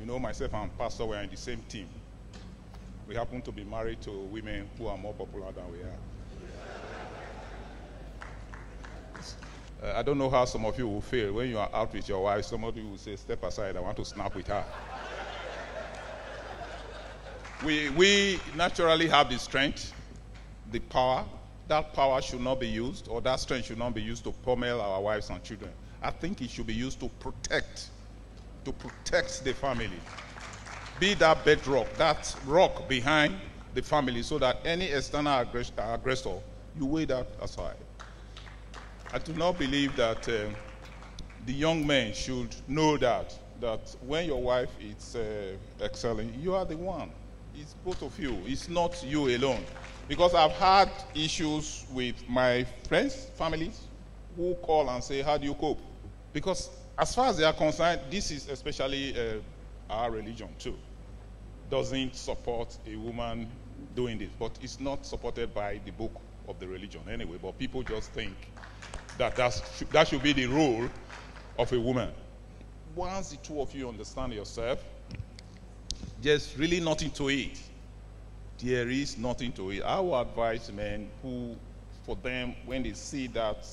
know, myself and Pastor were in the same team. We happen to be married to women who are more popular than we are. I don't know how some of you will feel when you are out with your wife. Somebody will say, step aside, I want to snap with her. We naturally have the strength, the power. That power should not be used, or that strength should not be used to pummel our wives and children. I think it should be used to protect the family. Be that bedrock, that rock behind the family, so that any external aggressor, you weigh that aside. I do not believe that the young men should know that when your wife is excelling, you are the one. It's both of you. It's not you alone. Because I've had issues with my friends, families, who call and say, how do you cope? Because as far as they are concerned, this is especially our religion too. Doesn't support a woman doing this, but it's not supported by the book of the religion anyway. But people just think that should be the role of a woman. Once the two of you understand yourself, there's really nothing to it. There is nothing to it. I will advise men who, for them, when they see that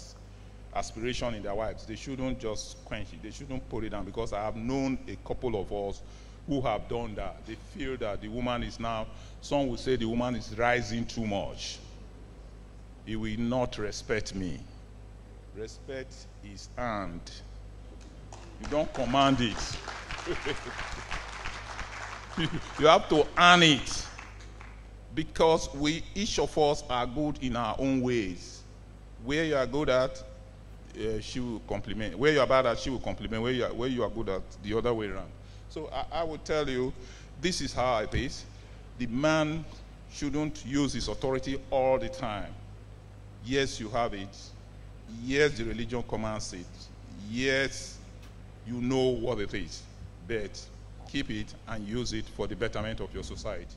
aspiration in their wives, they shouldn't just quench it. They shouldn't put it down, because I have known a couple of us who have done that. They feel that the woman is now, some will say the woman is rising too much. He will not respect me. Respect is earned. You don't command it. You have to earn it. Because each of us are good in our own ways. Where you are good at, she will compliment. Where you are bad at, she will compliment. Where you are good at, the other way around. So I would tell you, this is how it is. The man shouldn't use his authority all the time. Yes, you have it. Yes, the religion commands it. Yes, you know what it is. But keep it and use it for the betterment of your society.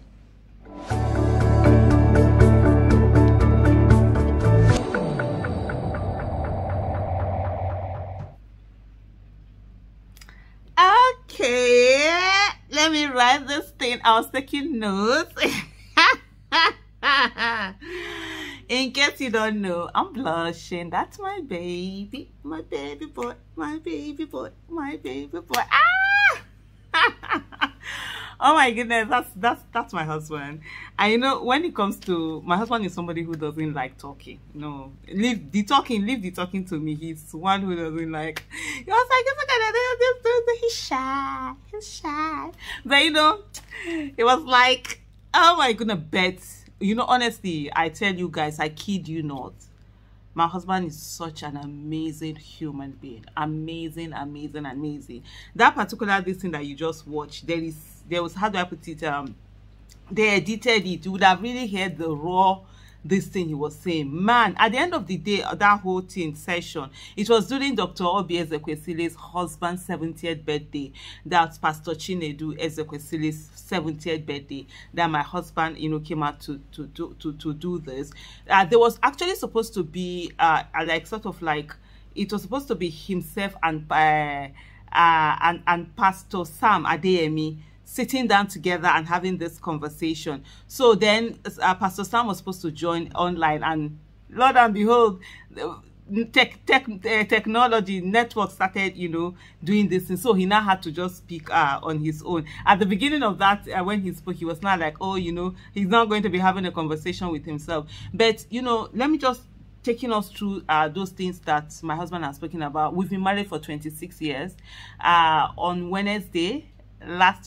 Okay, let me write this thing. I was taking notes. In case you don't know, I'm blushing. That's my baby boy, my baby boy, my baby boy. Oh my goodness, that's my husband. And you know, when it comes to my husband, is somebody who doesn't like talking. No, leave the talking to me. He's one who doesn't like. He was like, he's shy. But you know, it was like, oh my goodness, bet. You know, honestly, I tell you guys, I kid you not. My husband is such an amazing human being. Amazing. That particular thing that you just watched, there was, how do I put it? They edited it. You would have really heard the raw, this thing he was saying. Man, at the end of the day, that whole thing session, it was during Dr. Obi Ezekwesile's husband's 70th birthday. That's Pastor Chinedu Ezekwesile's 70th birthday that my husband, you know, came out to do this. There was actually supposed to be like sort of like, it was supposed to be himself and Pastor Sam Adeyemi sitting down together and having this conversation. So then Pastor Sam was supposed to join online, and Lord and behold, technology network started, you know, doing this, and so he now had to just speak on his own. At the beginning of that, when he spoke, he was not like, oh, you know, he's not going to be having a conversation with himself. But you know, let me just taking us through those things that my husband has spoken about. We've been married for 26 years. On Wednesday, this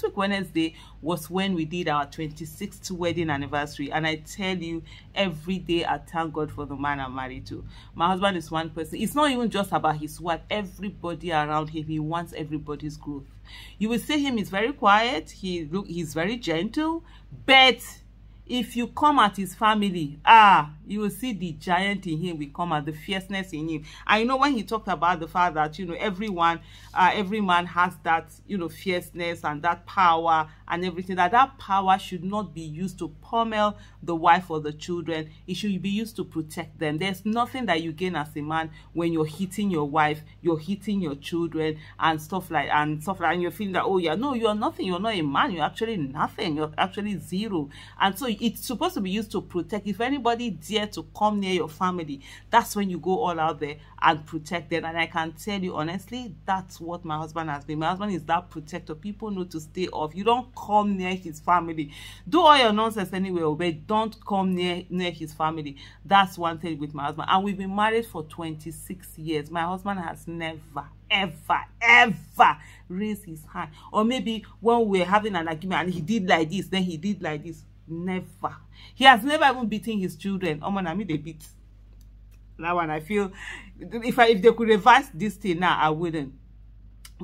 week Wednesday was when we did our 26th wedding anniversary. And I tell you, every day I thank God for the man I'm married to. My husband is one person. It's not even just about his wife. Everybody around him, he wants everybody's growth. You will see him, he's very quiet, he's very gentle, but if you come at his family, you will see the giant in him will come at, the fierceness in him. And you know, when he talked about the fact that, you know, every man has that, you know, fierceness and that power and everything, that power should not be used to pummel the wife or the children. It should be used to protect them. There's nothing that you gain as a man when you're hitting your wife, you're hitting your children and stuff like and you're feeling that, oh yeah, no, you're nothing, you're not a man, you're actually nothing, you're actually zero. And so it's supposed to be used to protect. If anybody dare to come near your family, that's when you go all out there and protect them. And I can tell you honestly, that's what my husband has been. My husband is that protector. People know to stay off. You don't come near his family. Do all your nonsense anyway, but don't come near his family. That's one thing with my husband. And we've been married for 26 years. My husband has never, ever raised his hand. Or maybe when we're having an argument and he did like this, then he did like this. Never. He has never even beaten his children. Oh man, I mean they beat. That one, I feel if they could reverse this thing now, I wouldn't.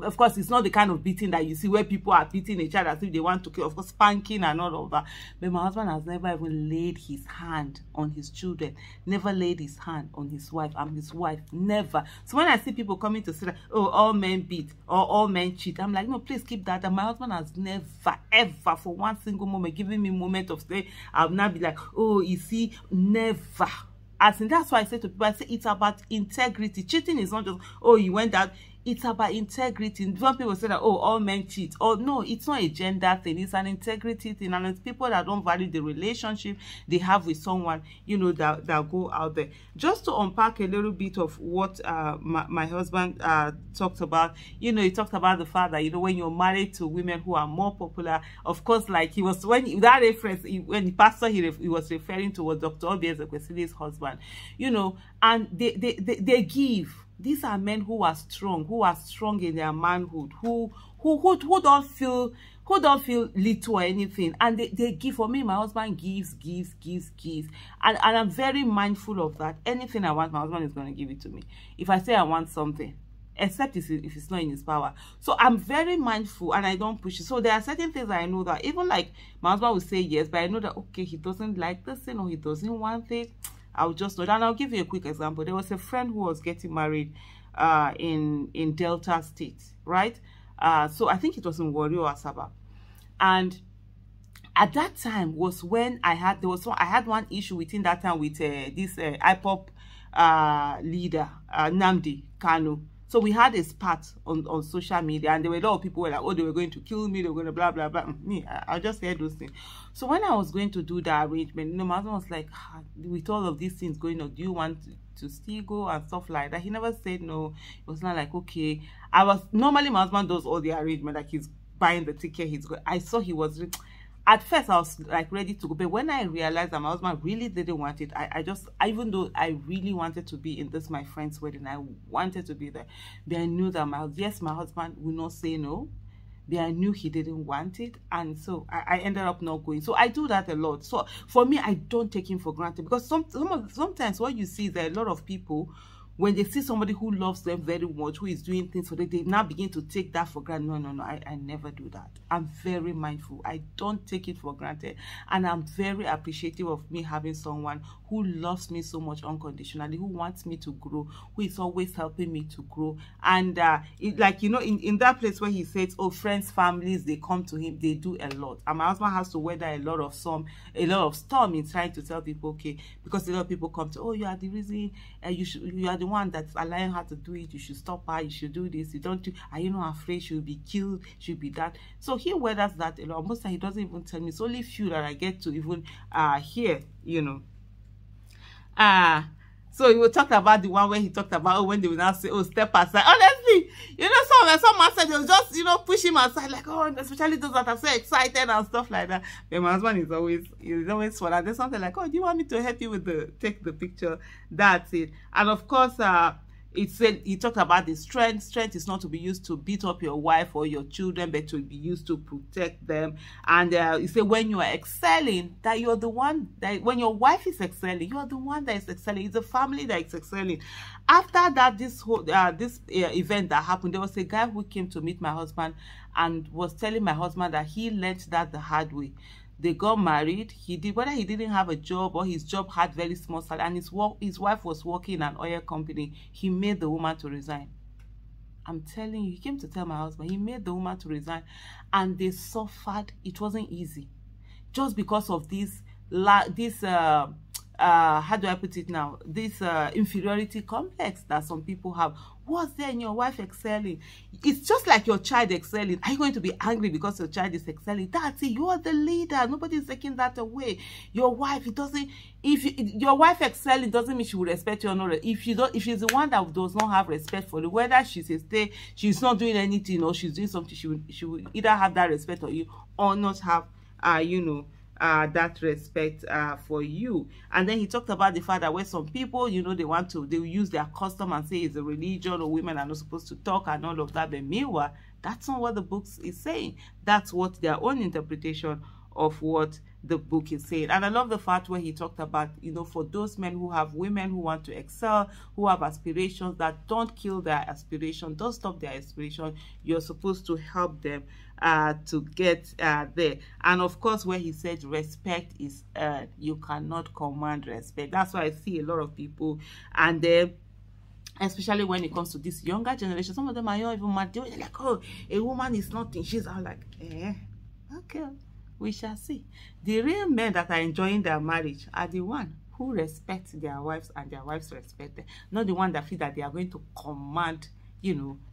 Of course, it's not the kind of beating that you see where people are beating each other as if they want to kill. Of course, spanking and all of that. But my husband has never even laid his hand on his children. Never laid his hand on his wife. I'm his wife. Never. So when I see people coming to say that, oh, all men beat or all men cheat, I'm like, no, please keep that. And my husband has never, ever, for one single moment, given me a moment of say, I'll not be like, oh, you see, never. As in, that's why I say to people, I say it's about integrity. Cheating is not just, oh, you went out. It's about integrity. Some people say that, oh, all men cheat. Oh, no, it's not a gender thing. It's an integrity thing. And it's people that don't value the relationship they have with someone, you know, that go out there. Just to unpack a little bit of what my husband talked about, you know, he talked about the fact that, you know, when you're married to women who are more popular, of course, like he was, when that reference, when the pastor, he was referring to was Dr. Obi Ezekwesili's husband, you know, and they give. These are men who are strong in their manhood, who don't feel little or anything, and they give. For me, my husband gives, and I'm very mindful of that. Anything I want, my husband is going to give it to me. If I say I want something, except if it's not in his power. So I'm very mindful and I don't push it. So there are certain things I know that even like my husband will say yes, but I know that okay, he doesn't like this thing or he doesn't want it. I'll just know. And I'll give you a quick example. There was a friend who was getting married in Delta State, right? So I think it was in Warri or Asaba. And at that time was when I had one issue within that time with this IPOP leader, Nnamdi Kanu. So we had a spat on social media, and there were a lot of people who were like, oh, they were going to kill me, they were going to blah, blah, blah. Me, I just heard those things. So when I was going to do the arrangement, you know, my husband was like, with all of these things going on, do you want to still go and stuff like that? He never said no. It was not like, okay. Normally my husband does all the arrangement, like he's buying the ticket, he's going. I saw he was... At first, I was like ready to go, but when I realized that my husband really didn't want it, even though I really wanted to be in this my friend's wedding, I wanted to be there, but I knew that my husband would not say no, but I knew he didn't want it, and so I ended up not going. So I do that a lot. So for me, I don't take him for granted, because sometimes what you see is that a lot of people, when they see somebody who loves them very much, who is doing things for them, they now begin to take that for granted. No, I never do that. I'm very mindful. I don't take it for granted. And I'm very appreciative of me having someone who loves me so much unconditionally, who wants me to grow, who is always helping me to grow. And like, you know, in that place where he says, oh, friends, families, they come to him, they do a lot. And my husband has to weather a lot of storm in trying to tell people, okay, because a lot of people come to, oh, you are the reason, you are the one that's allowing her to do it, you should stop her, you should do this, you don't do, are you not afraid she'll be killed, she'll be that? So he weathers that a lot. Most time he doesn't even tell me. It's only few that I get to even hear, you know. So he will talk about the one where he talked about, oh, when they will now say, oh, step aside. Honestly, you know, someone said they'll just, you know, push him aside, like, oh, especially those that are so excited and stuff like that. But my husband is always for that. There's something like, oh, do you want me to help you with take the picture? That's it. And of course, he talked about the strength. Strength is not to be used to beat up your wife or your children, but to be used to protect them. And he said when you are excelling, that you're the one that, when your wife is excelling, you are the one that is excelling. It's the family that is excelling. After that, this event that happened, there was a guy who came to meet my husband and was telling my husband that he learned that the hard way. They got married. He did, whether he didn't have a job or his job had very small salary, and his wife was working in an oil company, he made the woman to resign. I'm telling you, he came to tell my husband, he made the woman to resign, and they suffered. It wasn't easy, just because of this how do I put it now, this inferiority complex that some people have. What's there in your wife excelling? It's just like your child excelling. Are you going to be angry because your child is excelling? That's it. You are the leader. Nobody's taking that away. Your wife, it doesn't. Your wife excelling doesn't mean she will respect you or not. If she's the one that does not have respect for you, whether she's not doing anything or she's doing something, she will either have that respect for you or not have that respect for you. And then he talked about the fact that where some people, they will use their custom and say it's a religion or women are not supposed to talk and all of that. But meanwhile, that's not what the book is saying. That's what their own interpretation of what the book is saying. And I love the fact where he talked about, for those men who have women who want to excel, who have aspirations, that don't kill their aspiration, don't stop their aspiration. You're supposed to help them to get there. And of course, where he said respect is earned. You cannot command respect. That's why I see a lot of people, and then especially when it comes to this younger generation, some of them are not even mad. They're like, oh, a woman is nothing. She's all like, okay, we shall see. The real men that are enjoying their marriage are the ones who respect their wives and their wives respect them, not the one that feel that they are going to command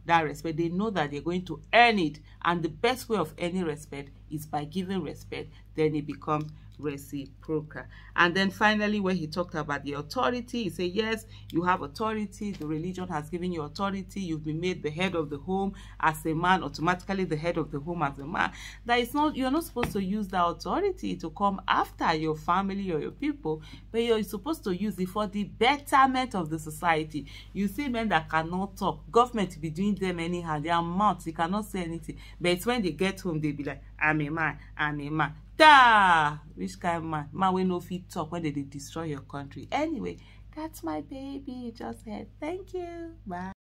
that respect. They know that they're going to earn it, and the best way of earning respect is by giving respect. Then it becomes reciprocal. And then finally, when he talked about the authority, he said, yes, you have authority. The religion has given you authority. You've been made the head of the home as a man, automatically the head of the home as a man. That is not, you're not supposed to use that authority to come after your family or your people, but you're supposed to use it for the betterment of the society. You see men that cannot talk, government be doing them anyhow, their mouths, they cannot say anything, but it's when they get home, they be like, I'm a man, I'm a man. Da! Which kind of man? Man will no fit talk when they destroy your country. Anyway, that's my baby. Just said thank you. Bye.